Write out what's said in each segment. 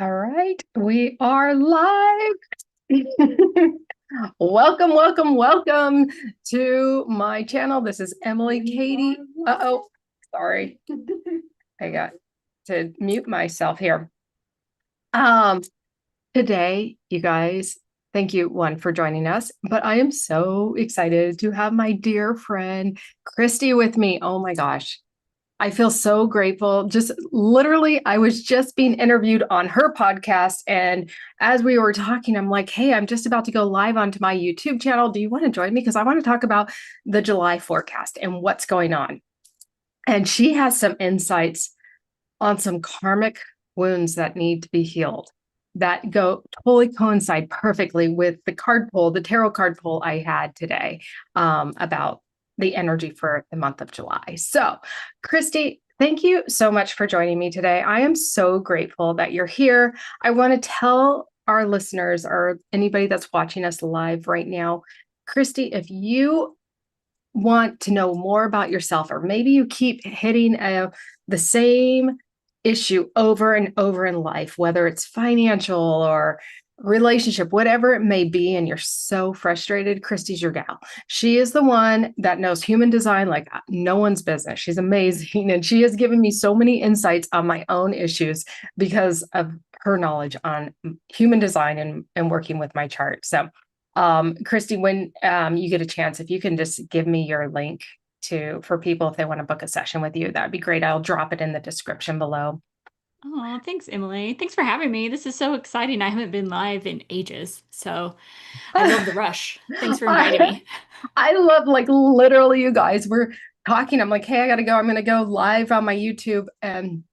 All right, we are live. Welcome to my channel. This is Emily Katie. Uh-oh, sorry. I got to mute myself here. Um, Today, you guys, thank you, one, for joining us, but I am so excited to have my dear friend Kristy with me. Oh my gosh. I feel so grateful. Just literally, I was just being interviewed on her podcast. And as we were talking, I'm like, hey, I'm just about to go live onto my YouTube channel. Do you want to join me? Because I want to talk about the July forecast and what's going on. And she has some insights on some karmic wounds that need to be healed that go totally coincide perfectly with the card pull, the tarot card pull I had today about the energy for the month of July. So, Kristy, thank you so much for joining me today. I am so grateful that you're here. I want to tell our listeners or anybody that's watching us live right now, Kristy, if you want to know more about yourself, or maybe you keep hitting the same issue over and over in life, whether it's financial or relationship, whatever it may be, and you're so frustrated, Kristy's your gal. She is the one that knows human design like no one's business. She's amazing. And she has given me so many insights on my own issues because of her knowledge on human design and working with my chart. So Kristy, when you get a chance, if you can just give me your link for people if they want to book a session with you, that'd be great. I'll drop it in the description below. Oh, thanks, Emily. Thanks for having me. This is so exciting. I haven't been live in ages, so I love the rush. Thanks for inviting I, me. I love, like, literally, you guys, we're talking. I'm like, hey, I gotta go. I'm gonna go live on my YouTube. And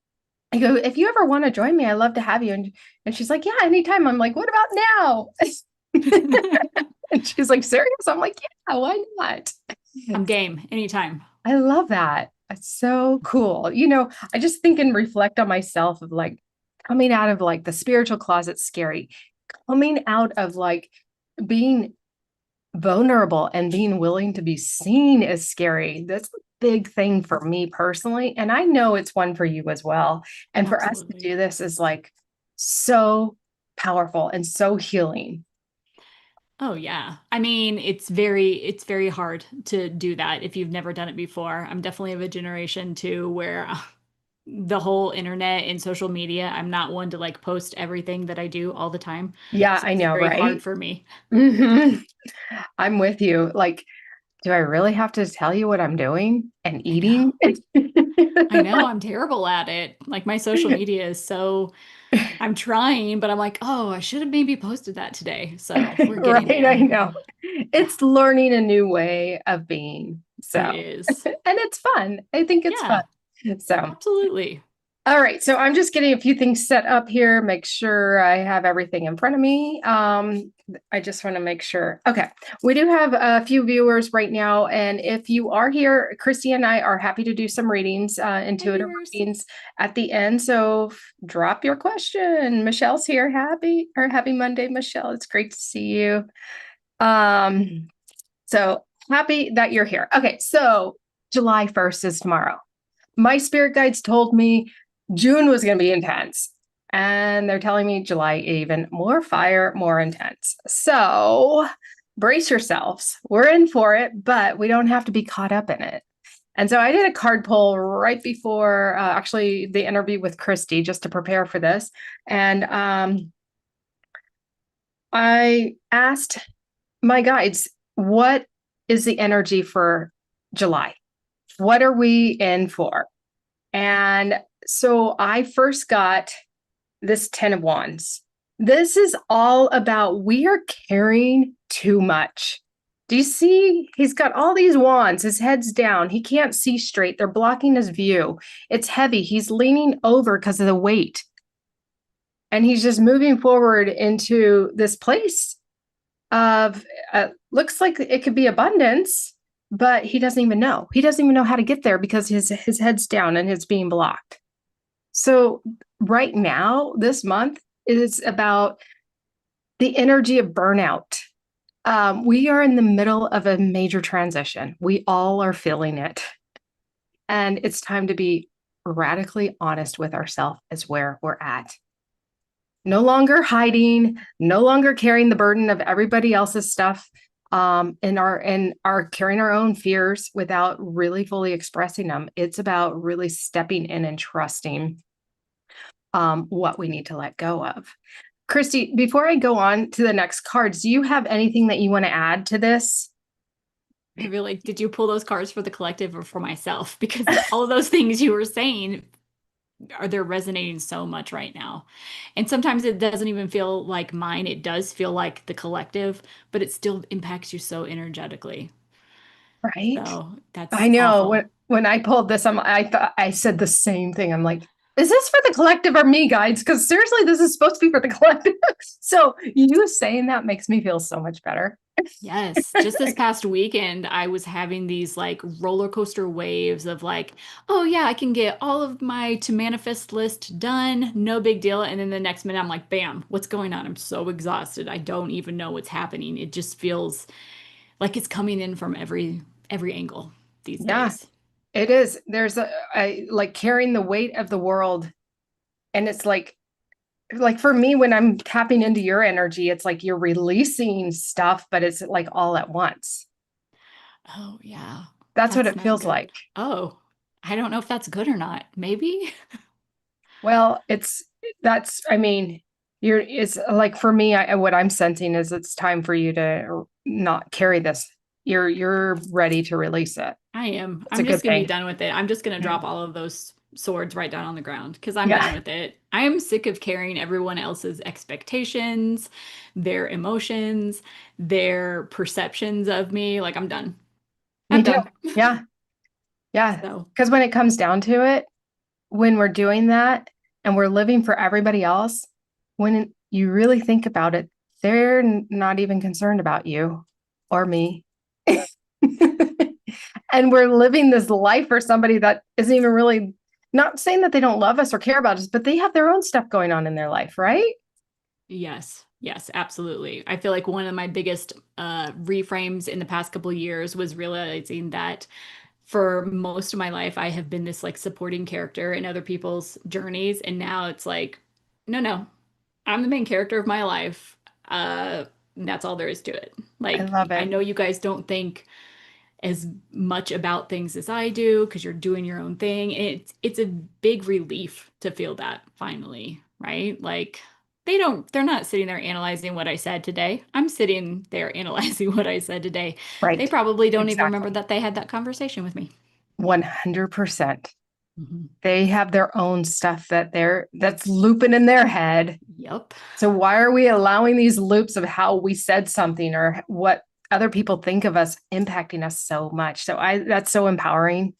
I go, if you ever want to join me, I'd love to have you. And she's like, yeah, anytime. I'm like, what about now? And she's like, serious? I'm like, yeah, why not? I'm game anytime. I love that. It's so cool. I just think and reflect on myself of like coming out of like the spiritual closet scary, coming out of like being vulnerable and being willing to be seen is scary. That's a big thing for me personally. And I know it's one for you as well. And for us to Absolutely. do this is like so powerful and so healing. Oh yeah. I mean, it's very hard to do that if you've never done it before. I'm definitely of a generation too where the whole internet and social media, I'm not one to like post everything that I do all the time. Yeah, So I it's know, very hard right? for me. Mhm. I'm with you. Like, do I really have to tell you what I'm doing and I know. eating? I know I'm terrible at it. Like my social media is so I'm trying, but I'm like, oh, I should have maybe posted that today. So we're getting Right, I there. know. Yeah, It's learning a new way of being. it So, is. and it's fun. I think it's fun. Yeah, So, absolutely. all right. So I'm just getting a few things set up here, make sure I have everything in front of me. I just want to make sure. Okay. We do have a few viewers right now. And if you are here, Kristy and I are happy to do some readings, Hi, intuitive viewers. readings at the end. So drop your question. Michelle's here. Happy Monday, Michelle. It's great to see you. Um, so happy that you're here. Okay. So July 1st is tomorrow. My spirit guides told me June was going to be intense. And they're telling me July even more fire, more intense. So brace yourselves. We're in for it, but we don't have to be caught up in it. And so I did a card pull right before actually the interview with Kristy just to prepare for this. And I asked my guides, what is the energy for July? What are we in for? And so I first got this 10 of Wands. This is all about we are carrying too much. Do you see? He's got all these wands, his head's down. He can't see straight. They're blocking his view. It's heavy. He's leaning over because of the weight. And he's just moving forward into this place of looks like it could be abundance, but he doesn't even know. He doesn't even know how to get there because his head's down and it's being blocked. So right now, this month is about the energy of burnout. We are in the middle of a major transition. We all are feeling it. And it's time to be radically honest with ourselves as where we're at. no longer hiding, no longer carrying the burden of everybody else's stuff, and are carrying our own fears without really fully expressing them. It's about really stepping in and trusting what we need to let go of. Kristy, before I go on to the next cards, do you have anything that you want to add to this? I really, did you pull those cards for the collective or for myself? Because all of those things you were saying they're resonating so much right now. And sometimes it doesn't even feel like mine. It does feel like the collective, but it still impacts you so energetically. Right? So I that's know awful. when I pulled this, I thought I said the same thing. I'm like, is this for the collective or me, guys? Because seriously, this is supposed to be for the collective. So you saying that makes me feel so much better. Yes, just this past weekend, I was having these like roller coaster waves of like, oh yeah, I can get all of my to manifest list done, no big deal. And then the next minute, I'm like, bam, what's going on? I'm so exhausted. I don't even know what's happening. It just feels like it's coming in from every angle these Yeah, days. it is. There's I like carrying the weight of the world. And it's like for me, when I'm tapping into your energy, it's like you're releasing stuff, but it's like all at once. Oh yeah, That's what that's it not feels like. good. Oh, I don't know if that's good or not. Maybe. Well, I mean, it's like for me, what I'm sensing is it's time for you to not carry this. You're ready to release it. I am. It's a I'm good just gonna be thing. done with it. I'm just gonna Yeah. drop all of those swords right down on the ground because I'm done Yeah, with it. I am sick of carrying everyone else's expectations, their emotions, their perceptions of me. Like I'm done. me I'm too. done. Yeah. Yeah. So Because when it comes down to it, when we're doing that and we're living for everybody else, when you really think about it, they're not even concerned about you or me. And we're living this life for somebody that isn't even really, not saying that they don't love us or care about us, but they have their own stuff going on in their life, right? yes, yes, absolutely. I feel like one of my biggest reframes in the past couple of years was realizing that for most of my life, I have been this like supporting character in other people's journeys. And now it's like, no, no, I'm the main character of my life. And that's all there is to it. I Like, love I it. know you guys don't think as much about things as I do because you're doing your own thing. And it's a big relief to feel that finally, right? Like they're not sitting there analyzing what I said today. I'm sitting there analyzing what I said today. They Right. probably don't even remember Exactly. that they had that conversation with me. 100%. Mhm. They have their own stuff that's looping in their head. Yep. So why are we allowing these loops of how we said something or what other people think of us impacting us so much? So that's so empowering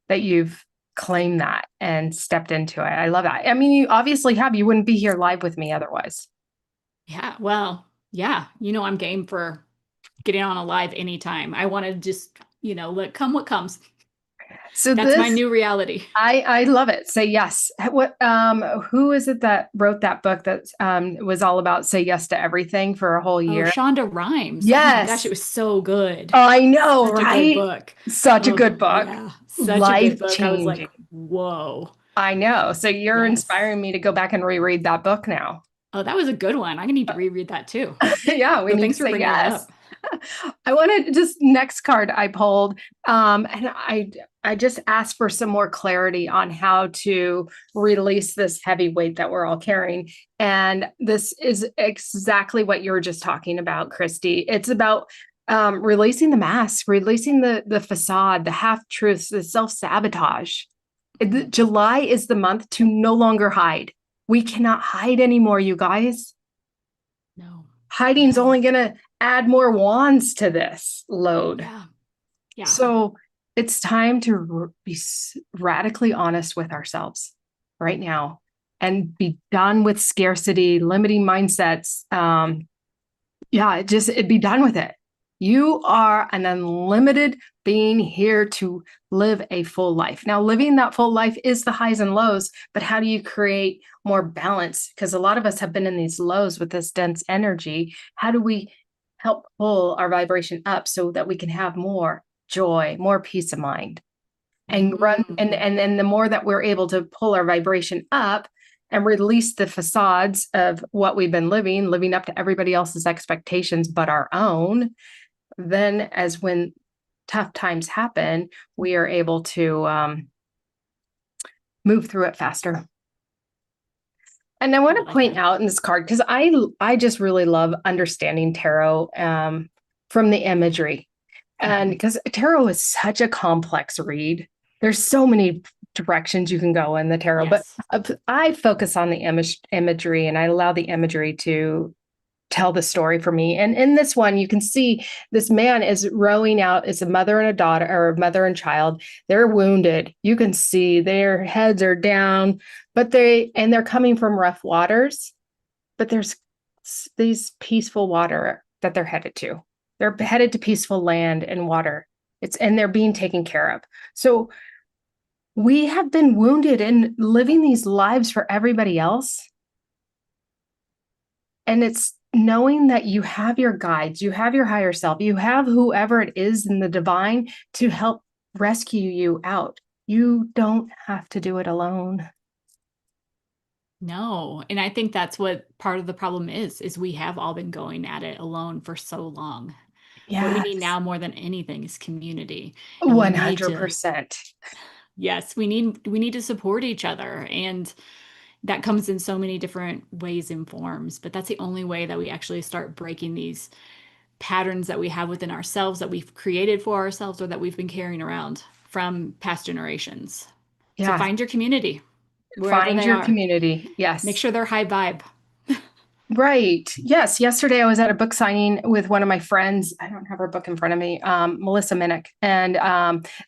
that you've claimed that and stepped into it. I love that. I mean, you obviously have. You wouldn't be here live with me otherwise. Yeah. Well, yeah. I'm game for getting on a live anytime. I want to just, let come what comes. So That's my this new reality. I love it. Say yes. What who is it that wrote that book that was all about say yes to everything for a whole Oh, year? Shonda Rhimes. Oh my gosh, it Yes. was so good. Oh, I know, Such a good right? book. Such a Oh, good book. yeah. Such a good Life book. I was like, changing. whoa. I know. So you're Yes. inspiring me to go back and reread that book now. Oh, that was a good one. I need to reread that too. Yeah, we So need to thanks for say bringing that yes. up. I wanted just next card I pulled, and I just asked for some more clarity on how to release this heavy weight that we're all carrying. And this is exactly what you were just talking about, Kristy. It's about releasing the mask, releasing the facade, the half truths, the self sabotage. July is the month to no longer hide. We cannot hide anymore, you guys. No. Hiding's No. only going to add more wands to this load. Yeah. Yeah. So it's time to be radically honest with ourselves right now and be done with scarcity, limiting mindsets. Yeah, it'd be done with it. You are an unlimited being here to live a full life. Now, living that full life is the highs and lows, but how do you create more balance? Because a lot of us have been in these lows with this dense energy. How do we help pull our vibration up so that we can have more joy, more peace of mind? And run Mm. and the more that we're able to pull our vibration up and release the facades of what we've been living up to everybody else's expectations but our own, then as when tough times happen, we are able to move through it faster. And I want to point out in this card, because I just really love understanding tarot from the imagery. And because tarot is such a complex read, there's so many directions you can go in the tarot, Yes. but I focus on the imagery, and I allow the imagery to tell the story for me. And in this one, you can see this man is rowing out. It's a mother and a daughter, or a mother and child. They're wounded. You can see their heads are down, but they're coming from rough waters, but there's these peaceful water that they're headed to. They're headed to peaceful land and water. And they're being taken care of. So we have been wounded in living these lives for everybody else. And it's knowing that you have your guides, you have your higher self, you have whoever it is in the divine to help rescue you out. You don't have to do it alone. No. And I think that's what part of the problem is we have all been going at it alone for so long. What we need Yes. now more than anything is community. And we need to, 100%. yes, we need to support each other. And that comes in so many different ways and forms, but that's the only way that we actually start breaking these patterns that we have within ourselves that we've created for ourselves or that we've been carrying around from past generations. So Yeah. find your community wherever Find they your are. community. Make Yes. sure they're high vibe. Right. Yes. Yesterday I was at a book signing with one of my friends. I don't have her book in front of me, Melissa Minnick. And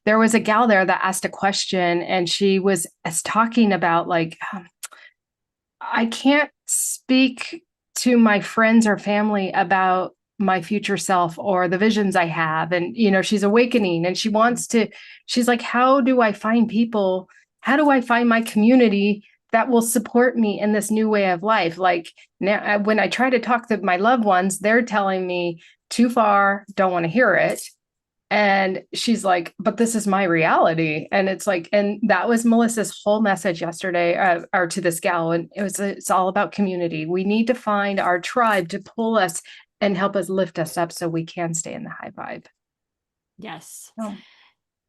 there was a gal there that asked a question, and she was talking about like, I can't speak to my friends or family about my future self or the visions I have. And, she's awakening and she's like, how do I find people? How do I find my community that will support me in this new way of life? Like now, when I try to talk to my loved ones, they're telling me too far, don't want to hear it. And she's like, but this is my reality. And it's like, and that was Melissa's whole message yesterday, or to this gal. And it's all about community. We need to find our tribe to pull us and help us lift us up so we can stay in the high vibe. Yes. Oh.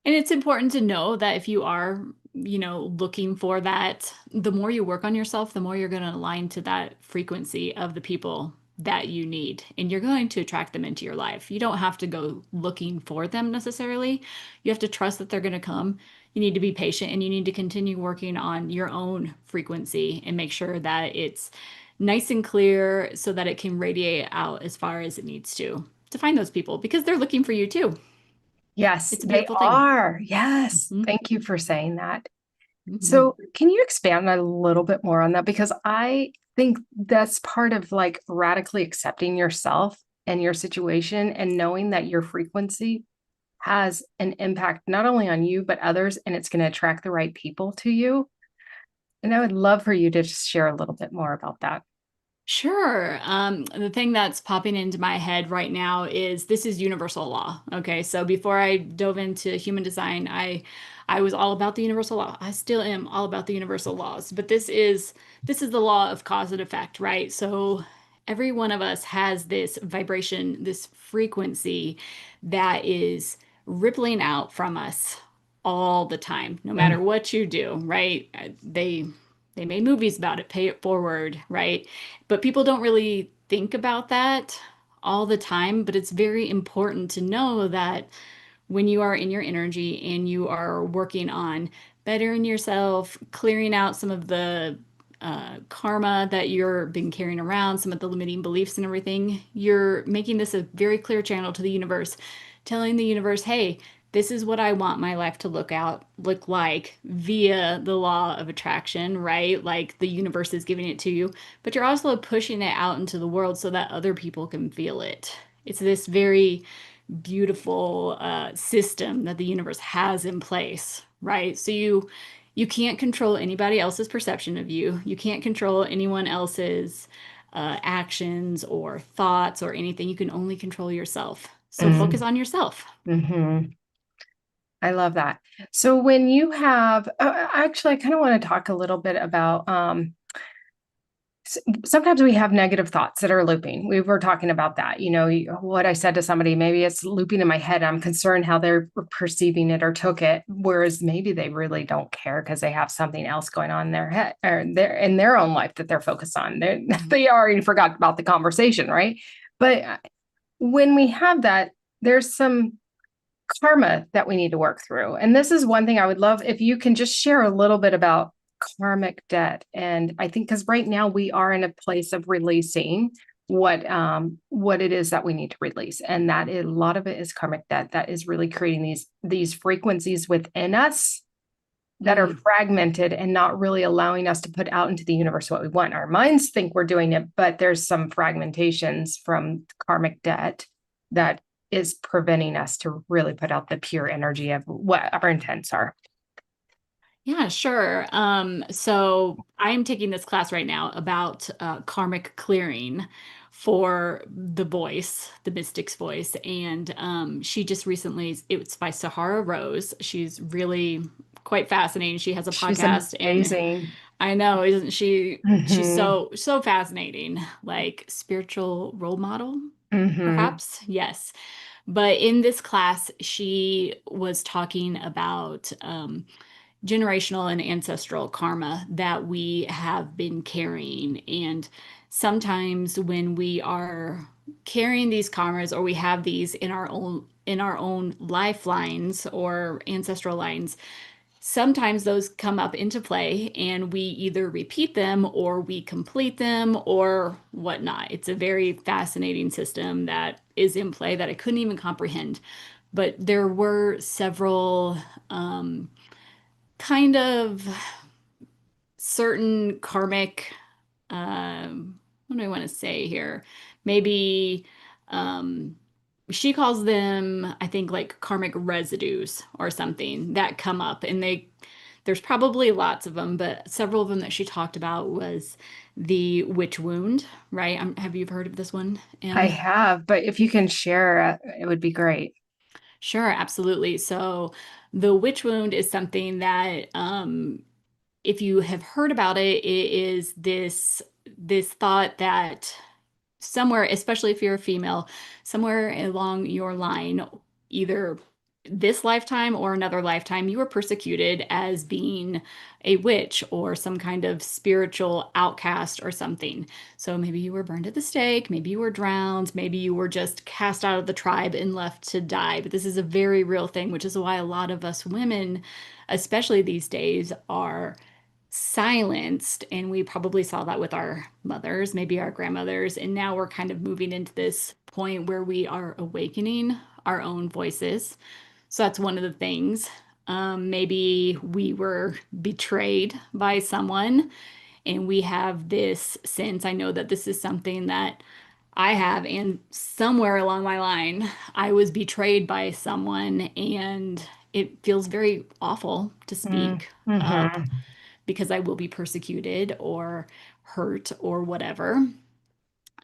And it's important to know that if you are, looking for that, the more you work on yourself, the more you're going to align to that frequency of the people that you need. And you're going to attract them into your life. You don't have to go looking for them necessarily. You have to trust that they're going to come. You need to be patient and you need to continue working on your own frequency and make sure that it's nice and clear so that it can radiate out as far as it needs to find those people because they're looking for you too. Yes, It's a they beautiful thing. are. Yes. Mhm. Thank you for saying that. Mhm. So, can you expand a little bit more on that? Because I think that's part of like radically accepting yourself and your situation and knowing that your frequency has an impact not only on you, but others, and it's going to attract the right people to you. And I would love for you to just share a little bit more about that. Sure. The thing that's popping into my head right now is this is universal law. Okay, so before I dove into human design, I was all about the universal law. I still am all about the universal laws, but this is the law of cause and effect, right? So every one of us has this vibration, this frequency that is rippling out from us all the time, no Mm. matter what you do, right? They made movies about it, pay it forward, right? But people don't really think about that all the time. But it's very important to know that when you are in your energy and you are working on bettering yourself, clearing out some of the karma that you're been carrying around, some of the limiting beliefs and everything, you're making this a very clear channel to the universe, telling the universe, hey, this is what I want my life to look like via the law of attraction, right? Like the universe is giving it to you, but you're also pushing it out into the world so that other people can feel it. It's this very beautiful system that the universe has in place, right? So you can't control anybody else's perception of you. You can't control anyone else's actions or thoughts or anything. You can only control yourself. So focus on yourself. Mm-hmm. I love that. So when you have, actually, I kind of want to talk a little bit about sometimes we have negative thoughts that are looping. We were talking about that. What I said to somebody, maybe it's looping in my head. I'm concerned how they're perceiving it or took it, whereas maybe they really don't care because they have something else going on in their head or in their own life that they're focused on. They already forgot about the conversation, right? But when we have that, there's some karma that we need to work through. And this is one thing I would love if you can just share a little bit about karmic debt. And I think because right now we are in a place of releasing what it is that we need to release. And that a lot of it is karmic debt that is really creating these frequencies within us that are fragmented and not really allowing us to put out into the universe what we want. Our minds think we're doing it, but there's some fragmentations from karmic debt that is preventing us to really put out the pure energy of what our intents are. Yeah, sure. So I'm taking this class right now about karmic clearing for the voice, the mystic's voice. And she just recently, it was by Sahara Rose. She's really quite fascinating. She has a She's podcast, and amazing. I know, isn't she? She's Mm-hmm. so fascinating, like spiritual role model, Mm-hmm. perhaps. Yes. But in this class, she was talking about generational and ancestral karma that we have been carrying. And sometimes when we are carrying these karmas, or we have these in our own lifelines or ancestral lines, sometimes those come up into play and we either repeat them or we complete them or whatnot. It's a very fascinating system that is in play that I couldn't even comprehend. But there were several kind of certain karmic, what do I want to say here? Maybe um, she calls them, I think, like karmic residues or something that come up, and there's probably lots of them, but several of them that she talked about was the witch wound, right? Have you heard of this one, I Em? have, but if you can share, it would be great. Sure, absolutely. So the witch wound is something that if you have heard about it, it is this thought that somewhere, especially if you're a female, somewhere along your line, either this lifetime or another lifetime, you were persecuted as being a witch or some kind of spiritual outcast or something. So maybe you were burned at the stake, maybe you were drowned, maybe you were just cast out of the tribe and left to die. But this is a very real thing, which is why a lot of us women, especially these days, are silenced. And we probably saw that with our mothers, maybe our grandmothers. And now we're kind of moving into this point where we are awakening our own voices. So that's one of the things. Maybe we were betrayed by someone and we have this sense. I know that this is something that I have, and somewhere along my line, I was betrayed by someone, and it feels very awful to speak up Mm-hmm. because I will be persecuted or hurt or whatever.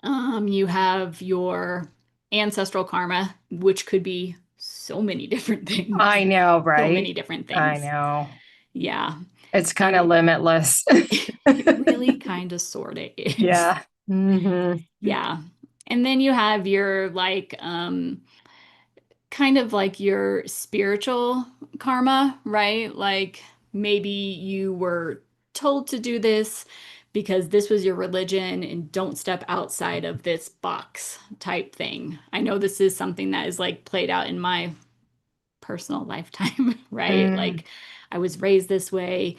You have your ancestral karma, which could be so many different things. I know, So many right? different I things. know. Yeah. It's kind And of limitless. it really kind of sort of is. Yeah. Mm-hmm. Yeah. And then you have your like kind of like your spiritual karma, right? Like maybe you were told to do this because this was your religion and don't step outside of this box type thing. I know this is something that is like played out in my personal lifetime, right? Mm. Like I was raised this way.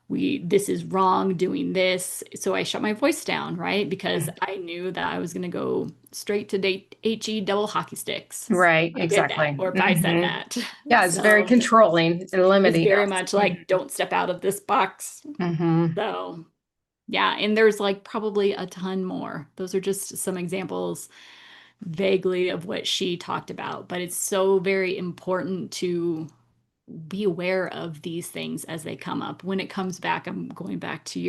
This is wrong doing this. So I shut my voice down, right? Because I knew that I was going to go straight to date HE double hockey sticks. Right, I did that, exactly. or if I said Hmm. that. Yeah, it's very So controlling and it's limiting very us. much like, don't step out of this box. Hmm. So yeah, and there's like probably a ton more. Those are just some examples vaguely of what she talked about, but it's so very important to be aware of these things as they come up. When it comes back, I'm going back to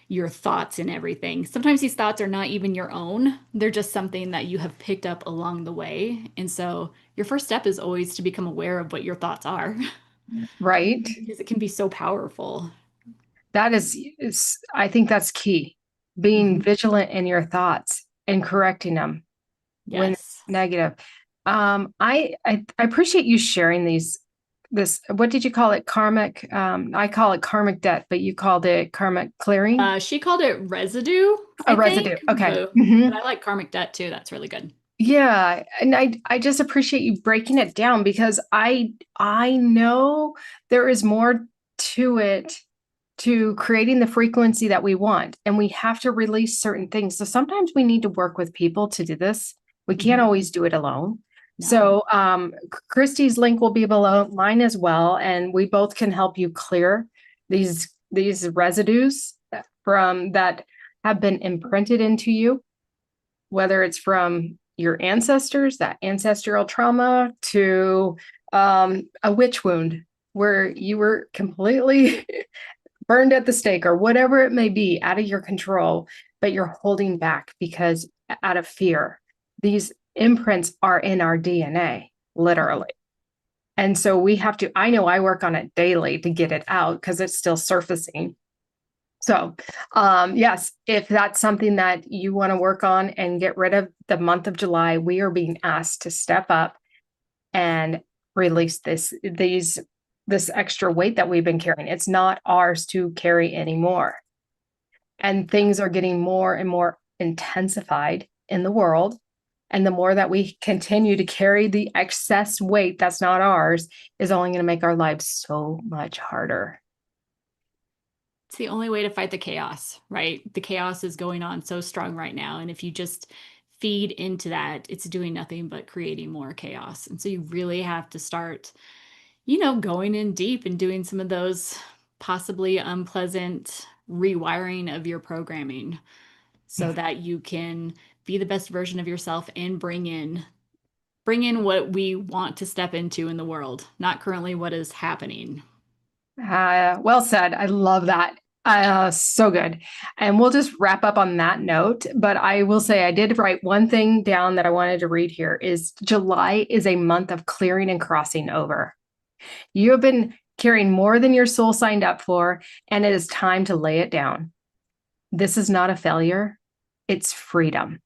your thoughts and everything. Sometimes these thoughts are not even your own. They're just something that you have picked up along the way. And so your first step is always to become aware of what your thoughts are Right. because it can be so powerful. That is, I think that's key. being Mhm. vigilant in your thoughts and correcting them when Yes. negative. I appreciate you sharing this, what did you call it? Karmic. I call it karmic debt, but you called it karmic clearing. She called it residue, A I residue. think, Okay. but I like karmic debt too. That's really good. Yeah, and I just appreciate you breaking it down because I know there is more to it, to creating the frequency that we want, and we have to release certain things. So sometimes we need to work with people to do this. We can't Mhm. always do it alone. No. So Kristy's link will be below mine as well, and we both can help you clear these residues from that have been imprinted into you, whether it's from your ancestors, that ancestral trauma, to a witch wound where you were completely burned at the stake or whatever it may be, out of your control, but you're holding back because out of fear. These imprints are in our DNA, literally. And so we have to, I know I work on it daily to get it out because it's still surfacing. So, yes, if that's something that you want to work on and get rid of, the month of July, we are being asked to step up and release this extra weight that we've been carrying. It's not ours to carry anymore. And things are getting more and more intensified in the world. And the more that we continue to carry the excess weight that's not ours is only going to make our lives so much harder. It's the only way to fight the chaos, right? The chaos is going on so strong right now. And if you just feed into that, it's doing nothing but creating more chaos. And so you really have to start, going in deep and doing some of those possibly unpleasant rewiring of your programming so that you can be the best version of yourself and bring in what we want to step into in the world, not currently what is happening. Well said. I love that. So good. And we'll just wrap up on that note. But I will say I did write one thing down that I wanted to read here is July is a month of clearing and crossing over. You have been carrying more than your soul signed up for, and it is time to lay it down. This is not a failure. It's freedom.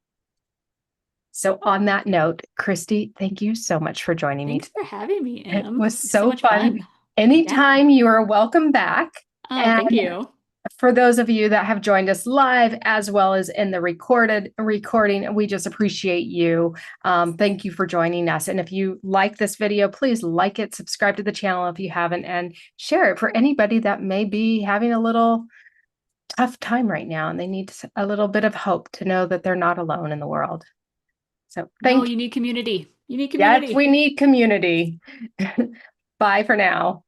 So on that note, Kristy, thank you so much for joining me Thanks today. for having me, It Em. was It was so so much fun. fun. Yeah. Anytime you are welcome back. Oh, And thank you. for those of you that have joined us live as well as in the recording, we just appreciate you. Thank you for joining us. And if you like this video, please like it, subscribe to the channel if you haven't, and share it for anybody that may be having a little tough time right now and they need a little bit of hope to know that they're not alone in the world. So No, thank you. you need community. You need Yes, community. we need community. Bye for now.